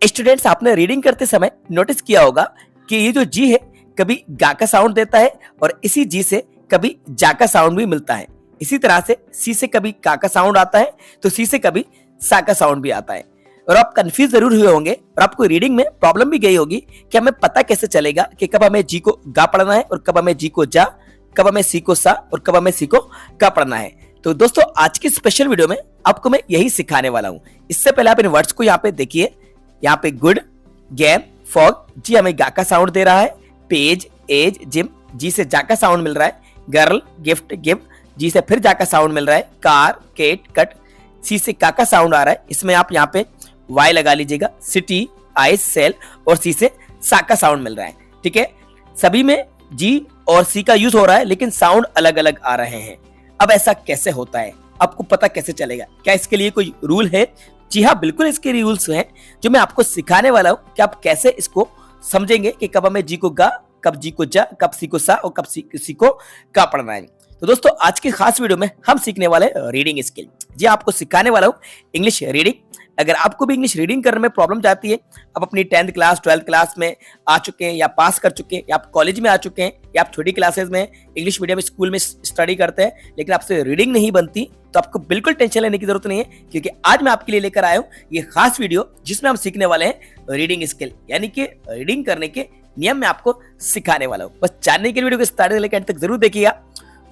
Students, आपने reading करते समय नोटिस किया होगा कि ये जो जी है कभी गा का साउंड देता है और इसी जी से कभी जा का साउंड भी मिलता है। इसी तरह से सी से कभी का का साउंड आता है तो सी से कभी सा का साउंड भी आता है। और आप कंफ्यूज जरूर हुए होंगे और आपको रीडिंग में प्रॉब्लम भी गई होगी कि हमें पता कैसे चलेगा कि कब हमें जी को गा पढ़ना है और कब हमें जी को जा, कब हमें सी को सा और कब हमें सी को का पढ़ना है। तो दोस्तों, आज की स्पेशल वीडियो में आपको मैं यही सिखाने वाला हूं। इससे पहले आप इन वर्ड्स को यहाँ पे देखिए। यहाँ पे गुड, गेम, फॉग, जी हमें गा का साउंड दे रहा है। पेज, एज, जिम, जी से जा का साउंड मिल रहा है। गर्ल, गिफ्ट, गिव, जी से फिर जा का साउंड मिल रहा है। कार, केट, कट, सी से का साउंड आ रहा है। इसमें आप यहाँ पे वाई लगा लीजिएगा। सिटी, आइस, सेल और सी से सा का साउंड मिल रहा है। ठीक है, सभी में जी और सी का यूज हो रहा है लेकिन साउंड अलग अलग आ रहे हैं। अब ऐसा कैसे होता है, आपको पता कैसे चलेगा? क्या इसके लिए कोई रूल है? जी हाँ, बिल्कुल इसके रूल्स हैं जो मैं आपको सिखाने वाला हूं कि आप कैसे इसको समझेंगे कि कब हमें जी को गा, कब जी को जा, कब सी को सा और कब सी को का पढ़ना है। तो दोस्तों, आज की खास वीडियो में हम सीखने वाले रीडिंग स्किल। जी आपको सिखाने वाला हूं इंग्लिश रीडिंग। अगर आपको भी इंग्लिश रीडिंग करने में प्रॉब्लम जाती है, आप अपनी 10th क्लास 12th क्लास में आ चुके हैं या पास कर चुके हैं या आप कॉलेज में आ चुके हैं या आप छोटी क्लासेस में इंग्लिश मीडियम स्कूल में स्टडी करते हैं लेकिन आपसे रीडिंग नहीं बनती, तो आपको बिल्कुल टेंशन लेने की जरूरत नहीं है, क्योंकि आज मैं आपके लिए लेकर आया हूं ये खास वीडियो जिसमें हम सीखने वाले हैं रीडिंग स्किल, यानी कि रीडिंग करने के नियम मैं आपको सिखाने वाला हूं। बस जानने के लिए वीडियो को स्टार्ट से लेकर एंड तक जरूर देखिएगा।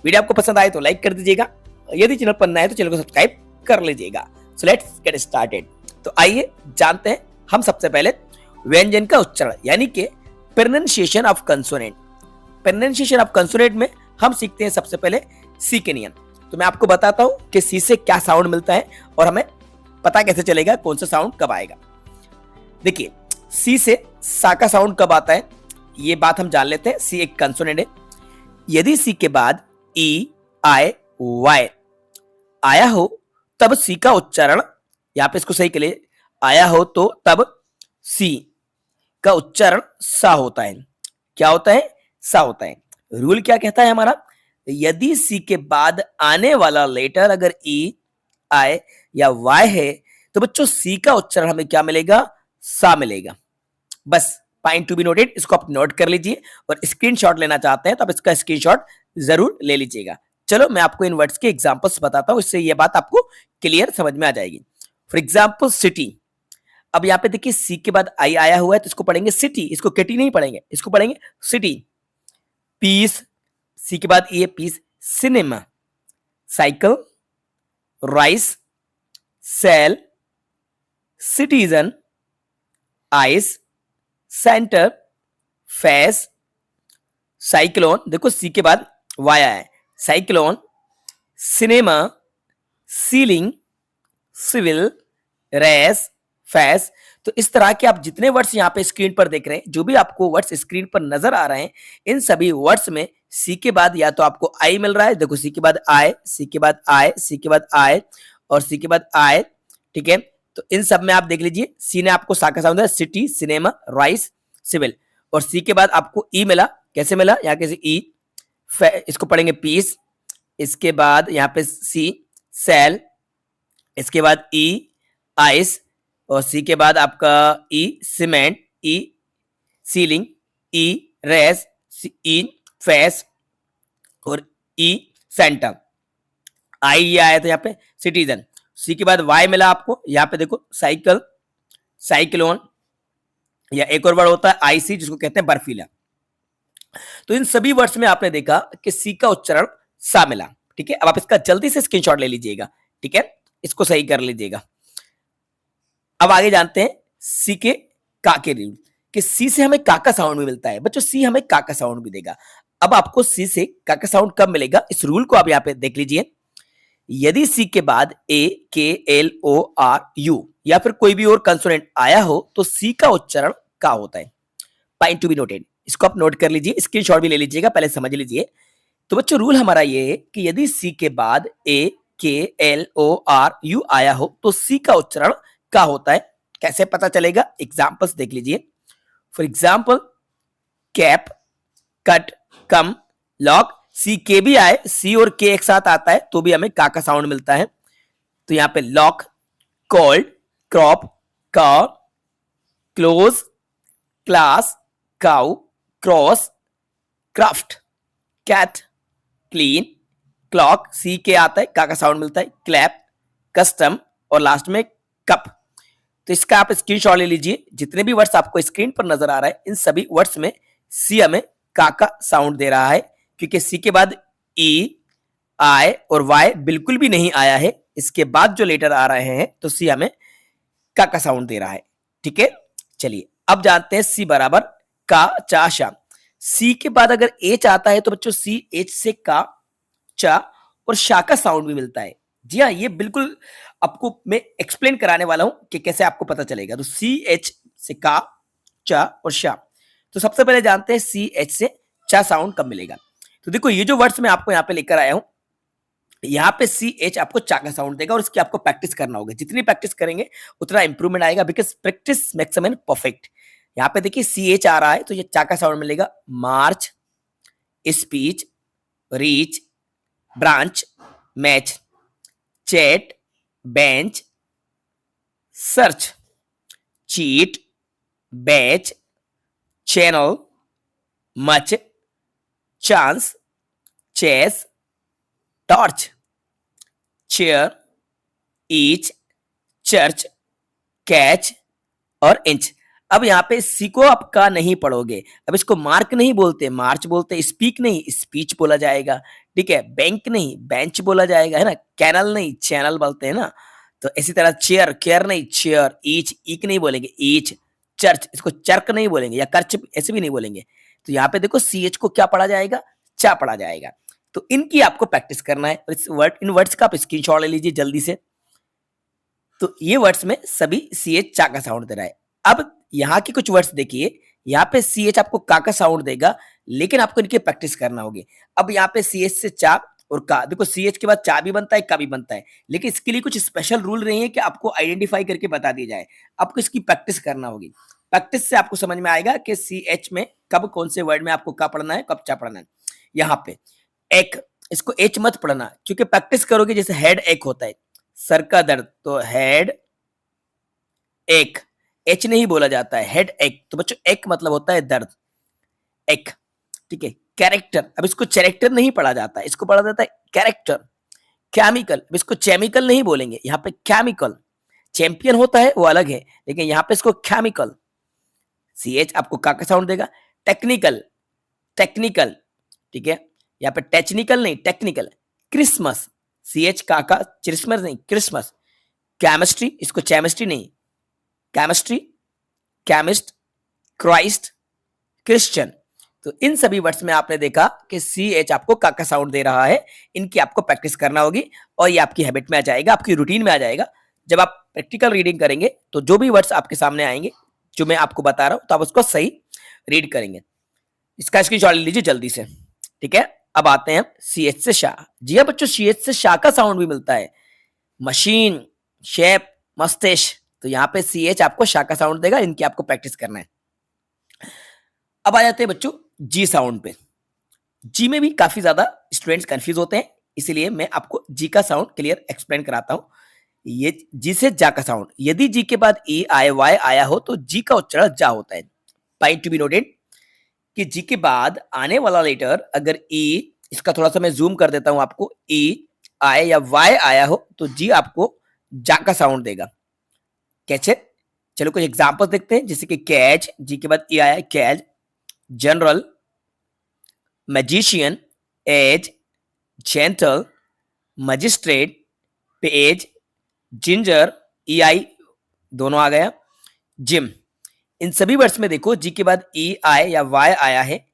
वीडियो आपको पसंद आए तो लाइक कर दीजिएगा, यदि चैनल पर नया है तो चैनल को सब्सक्राइब कर लीजिएगा। So let's get started. तो आइए जानते हैं हम सबसे पहले व्यंजन का उच्चारण, यानी कि pronunciation of consonant. Pronunciation of consonant में हम सीखते हैं सबसे पहले सी के नियम। तो मैं आपको बताता हूं कि सी से क्या साउंड मिलता है और हमें पता कैसे चलेगा कौन सा साउंड कब आएगा। देखिए, सी से सा का साउंड कब आता है ये बात हम जान लेते हैं। सी एक कंसोनेंट है। यदि सी के बाद ई, आई, वाई आया हो तब सी का उच्चारण, यहां पे इसको सही के लिए आया हो तो तब सी का उच्चारण सा होता है। क्या होता है? सा होता है। रूल क्या कहता है हमारा? यदि सी के बाद आने वाला लेटर अगर ई, आई या वाई है तो बच्चों सी का उच्चारण हमें क्या मिलेगा? सा मिलेगा। बस पॉइंट टू बी नोटेड, इसको आप नोट कर लीजिए और स्क्रीनशॉट लेना चाहते हैं तो आप इसका स्क्रीनशॉट जरूर ले लीजिएगा। चलो मैं आपको इन वर्ड्स के एग्जांपल्स बताता हूं, इससे ये बात आपको क्लियर समझ में आ जाएगी। For example city. अब यहाँ पे देखिए सी के बाद आई आया हुआ है तो इसको पढ़ेंगे सिटी, इसको केटी नहीं पढ़ेंगे, इसको पढ़ेंगे सिटी। पीस, सी के बाद ये piece, cinema. Cycle, rice, cell, citizen, ice, centre, face, cyclone. देखो सी के बाद वाई आया है। Cyclone, cinema, ceiling, civil, race, face. तो इस तरह के आप जितने वर्ड्स यहाँ पे स्क्रीन पर देख रहे हैं, जो भी आपको वर्ड्स स्क्रीन पर नजर आ रहे हैं, इन सभी वर्ड्स में सी के बाद या तो आपको आई मिल रहा है। देखो सी के बाद आए, सी के बाद आए, सी के बाद आए और सी के बाद आए। ठीक है, तो इन सब में आप देख लीजिए सी ने आपको सा का साउंड दिया, सिटी, सिनेमा, राइस, सिविल। और सी के बाद आपको ई मिला। कैसे मिला? यहाँ कैसे ई, इसको पढ़ेंगे पीस। इसके बाद यहाँ पे सी, सेल। इसके बाद ई, आइस और सी के बाद आपका ई, सीमेंट, ई, सीलिंग, ई, रेस, ई, फेस और ई, सेंटर। आई ये आया था यहाँ पे सिटीजन। सी के बाद वाई मिला आपको, यहाँ पे देखो साइकिल, साइक्लोन, या एक और वर्ड होता है आईसी जिसको कहते हैं बर्फीला। तो इन सभी वर्ड्स में आपने देखा कि सी का उच्चारण सा मिला। ठीक है, अब आप इसका जल्दी से स्क्रीनशॉट ले लीजिएगा। ठीक है, इसको सही कर लीजिएगा। अब आगे जानते हैं सी के का के रूल, कि सी से हमें का साउंड भी मिलता है। बच्चों सी हमें का साउंड भी देगा। अब आपको सी से का साउंड कब मिलेगा, इस रूल को आप यहाँ पे देख लीजिए। यदि सी के बाद ए, के, एल, ओ, आर, यू या फिर कोई भी और कंसोनेंट आया हो तो सी का उच्चारण का होता है। पॉइंट टू बी नोटेड, इसको आप नोट कर लीजिए, स्क्रीनशॉट भी ले लीजिएगा, पहले समझ लीजिए। तो बच्चों रूल हमारा ये है कि यदि सी के बाद ए, के, एल, ओ, आर, यू आया हो तो सी का उच्चारण का होता है। कैसे पता चलेगा? एग्जांपल्स देख लीजिए। For example cap, cut, come, lock. C के भी आए, सी और के एक साथ आता है तो भी हमें का साउंड मिलता है। तो यहाँ पे लॉक, कोल्ड, क्रॉप, का, close, class, cow, cross, craft, cat, clean, clock, C के आता है, का साउंड मिलता है, क्लैप, कस्टम और लास्ट में कप। तो इसका आप स्क्रीनशॉट ले लीजिए। जितने भी वर्ड्स आपको स्क्रीन पर नजर आ रहा है इन सभी वर्ड्स में सी हमें का साउंड दे रहा है, क्योंकि सी के बाद ई, आई और वाई बिल्कुल भी नहीं आया है। इसके बाद जो लेटर आ रहे हैं तो सी हमें का साउंड दे रहा है। ठीक है, चलिए अब जानते हैं सी बराबर का, चा, शा। सी के बाद अगर एच आता है तो बच्चों सी एच से का, चा और शा का साउंड भी मिलता है। जी हाँ, ये बिल्कुल आपको मैं एक्सप्लेन कराने वाला हूं कि कैसे आपको पता चलेगा। तो सी एच से का, चा और शा। तो सबसे पहले जानते हैं सी एच से चा साउंड कब मिलेगा। तो देखो ये जो वर्ड्स मैं आपको यहाँ पे लेकर आया हूं, यहाँ पे सी एच आपको चा का साउंड देगा और इसकी आपको प्रैक्टिस करना होगा। जितनी प्रैक्टिस करेंगे उतना इंप्रूवमेंट आएगा, because practice makes a man perfect. यहाँ पे देखिए सी एच आ रहा है तो ये चा का साउंड मिलेगा। March, speech, reach, branch, match, chat, bench, search, cheat, batch, channel, much, chance, chess, torch, chair, each, church, catch और इंच। अब यहाँ पे सी को आप का नहीं पढ़ोगे, अब इसको मार्क नहीं बोलते, मार्च बोलते, स्पीक नहीं, स्पीच बोला जाएगा। ठीक है, बैंक नहीं, बेंच बोला जाएगा, है ना। कैनल नहीं, चैनल बोलते हैं ना। तो इसी तरह चेयर, केयर नहीं, चेयर, ईच, ईक नहीं बोलेंगे, ईच, चर्च, इसको चर्क नहीं बोलेंगे या कर्च ऐसे भी नहीं बोलेंगे। तो यहाँ पे देखो सी एच को क्या पढ़ा जाएगा, चा पढ़ा जाएगा। तो इनकी आपको प्रैक्टिस करना है और इस वर्ड, इन वर्ड्स का आप स्क्रीनशॉट ले लीजिए जल्दी से। तो ये वर्ड्स में सभी सी एच चा का साउंड दे रहा है। अब यहाँ के कुछ वर्ड्स देखिए, यहाँ पे सी एच आपको का साउंड देगा, लेकिन आपको इनकी प्रैक्टिस करना होगी। अब यहाँ पे सी एच से चा और का, देखो सी एच के बाद चा भी बनता है, का भी बनता है, लेकिन इसके लिए कुछ स्पेशल रूल नहीं है कि आपको आइडेंटिफाई करके बता दी जाए। आपको इसकी प्रैक्टिस करना होगी। प्रैक्टिस से आपको समझ में आएगा कि सी एच में कब कौन से वर्ड में आपको का पढ़ना है, कब चा पढ़ना है। यहाँ पे एक, इसको एच मत पढ़ना, क्योंकि प्रैक्टिस करोगे जैसे हेड एक होता है, सर का दर्द, तो हेड एक, एच नहीं बोला जाता है, हेड एक। तो बच्चों एक मतलब होता है दर्द, एक। ठीक है, कैरेक्टर, अब इसको कैरेक्टर नहीं पढ़ा जाता है, इसको पढ़ा जाता है कैरेक्टर। केमिकल, अब इसको केमिकल नहीं बोलेंगे, यहाँ पे केमिकल। चैंपियन होता है वो अलग है, लेकिन यहाँ पे इसको केमिकल, सी एच आपको का साउंड देगा। टेक्निकल, टेक्निकल, ठीक है, यहाँ पे टेक्निकल नहीं, टेक्निकल। क्रिसमस, सी एच का, क्रिसमस नहीं, क्रिसमस। केमिस्ट्री, इसको केमिस्ट्री नहीं, केमिस्ट्री, केमिस्ट, क्राइस्ट, क्रिश्चियन। तो इन सभी वर्ड्स में आपने देखा कि सी एच आपको का साउंड दे रहा है। इनकी आपको प्रैक्टिस करना होगी और ये आपकी हैबिट में आ जाएगा, आपकी रूटीन में आ जाएगा। जब आप प्रैक्टिकल रीडिंग करेंगे तो जो भी वर्ड्स आपके सामने आएंगे जो मैं आपको बता रहा हूं, तो आप उसको सही रीड करेंगे। इसका स्क्रीनशॉट ले लीजिए जल्दी से। ठीक है, अब आते हैं सी एच से शाह। जी हाँ बच्चों, सी एच से शाह का साउंड भी मिलता है। मशीन, शेप, मस्तिष्क। तो यहाँ पे सी एच आपको शाह का साउंड देगा, इनकी आपको प्रैक्टिस करना है। अब आ जाते हैं बच्चों जी साउंड पे। जी में भी काफी ज्यादा स्टूडेंट्स कंफ्यूज होते हैं, इसीलिए मैं आपको जी का साउंड क्लियर एक्सप्लेन कराता हूं। ये जी से जा का साउंड, यदि जी के बाद ई, आई, वाई आया हो तो जी का उच्चारण जा होता है। पॉइंट टू बी नोटेड कि जी के बाद आने वाला लेटर अगर ई, इसका थोड़ा सा मैं जूम कर देता हूं आपको, ई, आई या वाई आया हो तो जी आपको जा का साउंड देगा। कैसे, चलो कुछ एग्जांपल देखते हैं। जैसे कि कैच, जी के बाद ई आया, catch. General, magician, edge, gentle, magistrate, page, ginger, E I दोनों आ गया। जिम। इन सभी वर्ड्स में देखो जी के बाद ई, आई या वाई आया है,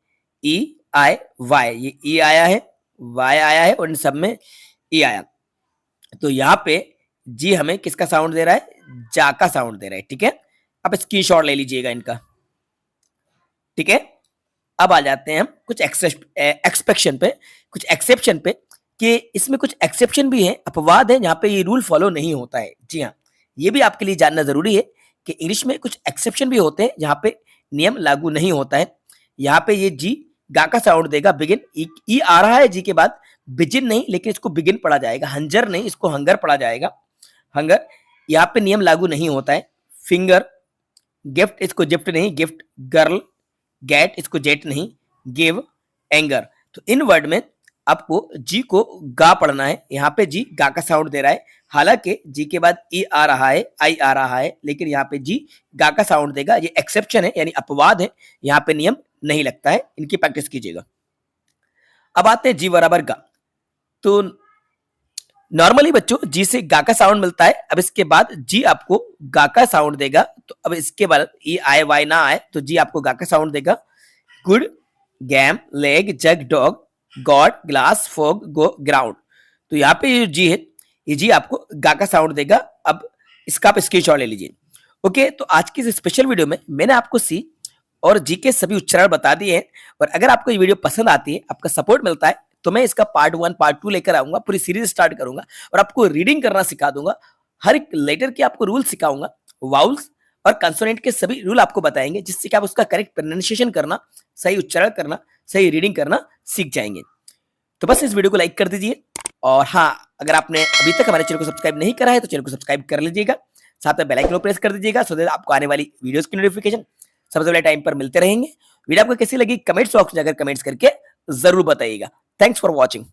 ई, आई, वाई, ये ई आया है, वाई आया है और इन सब में ई आया। तो यहाँ पे जी हमें किसका साउंड दे रहा है, जा का साउंड दे रहा है। ठीक है, आप स्क्रीनशॉट ले लीजिएगा इनका। ठीक है, अब आ जाते हैं हम कुछ एक्सपेक्शन पे, कुछ एक्सेप्शन पे, कि इसमें कुछ एक्सेप्शन भी है, अपवाद है, जहां पे ये रूल फॉलो नहीं होता है। जी हाँ, ये भी आपके लिए जानना जरूरी है कि इंग्लिश में कुछ एक्सेप्शन भी होते हैं जहां पे नियम लागू नहीं होता है। यहाँ पे ये जी गा का साउंड देगा, बिगिन, ई आ रहा है जी के बाद, बिजिन नहीं, लेकिन इसको बिगिन पढ़ा जाएगा। हंजर नहीं, इसको हंगर पढ़ा जाएगा, हंगर। यहाँ पे नियम लागू नहीं होता है। फिंगर, गिफ्ट इसको गिफ्ट नहीं, गिफ्ट गर्ल, गेट इसको जेट नहीं, गिव, एंगर। तो इन वर्ड में आपको जी को गा पढ़ना है। यहाँ पे जी गा का साउंड दे रहा है, हालांकि जी के बाद ई आ रहा है, आई आ रहा है, लेकिन यहाँ पे जी गा का साउंड देगा। ये एक्सेप्शन है, यानी अपवाद है, यहाँ पे नियम नहीं लगता है। इनकी प्रैक्टिस कीजिएगा। अब आते हैं जी बराबर गा। तो नॉर्मली बच्चों जी से गा का साउंड मिलता है। अब इसके बाद जी आपको गा का साउंड देगा। तो अब इसके बाद ई आए वाई ना आए तो जी आपको गा का साउंड देगा। गुड, गैम, लेग, जग, डॉग, गॉड, ग्लास, फोग, गो, ग्राउंड। तो यहाँ पे ये जी है, ये जी आपको गा का साउंड देगा। अब इसका आप स्क्रीनशॉट ले लीजिए। ओके, तो आज की इस स्पेशल वीडियो में मैंने आपको सी और जी के सभी उच्चारण बता दिए हैं। और अगर आपको ये वीडियो पसंद आती है, आपका सपोर्ट मिलता है, तो मैं इसका पार्ट 1 पार्ट 2 लेकर आऊंगा, पूरी सीरीज स्टार्ट करूंगा और आपको रीडिंग करना सिखा दूंगा। हर एक लेटर के आपको रूल सिखाऊंगा, वाउल्स और कंसोनेंट के सभी रूल आपको बताएंगे, जिससे कि आप उसका करेक्ट प्रोनाउंसिएशन करना, सही उच्चारण करना, सही रीडिंग करना सीख जाएंगे। तो बस इस वीडियो को लाइक कर दीजिए। और हाँ, अगर आपने अभी तक हमारे चैनल को सब्सक्राइब नहीं करा है तो चैनल को सब्सक्राइब कर लीजिएगा, साथ में बेल आइकन को प्रेस कर दीजिएगा, सो दैट आपको आने वाली वीडियोस की नोटिफिकेशन सबसे पहले टाइम पर मिलते रहेंगे। वीडियो आपको कैसी लगी कमेंट्स बॉक्स में जाकर कमेंट्स करके जरूर बताइएगा। Thanks for watching.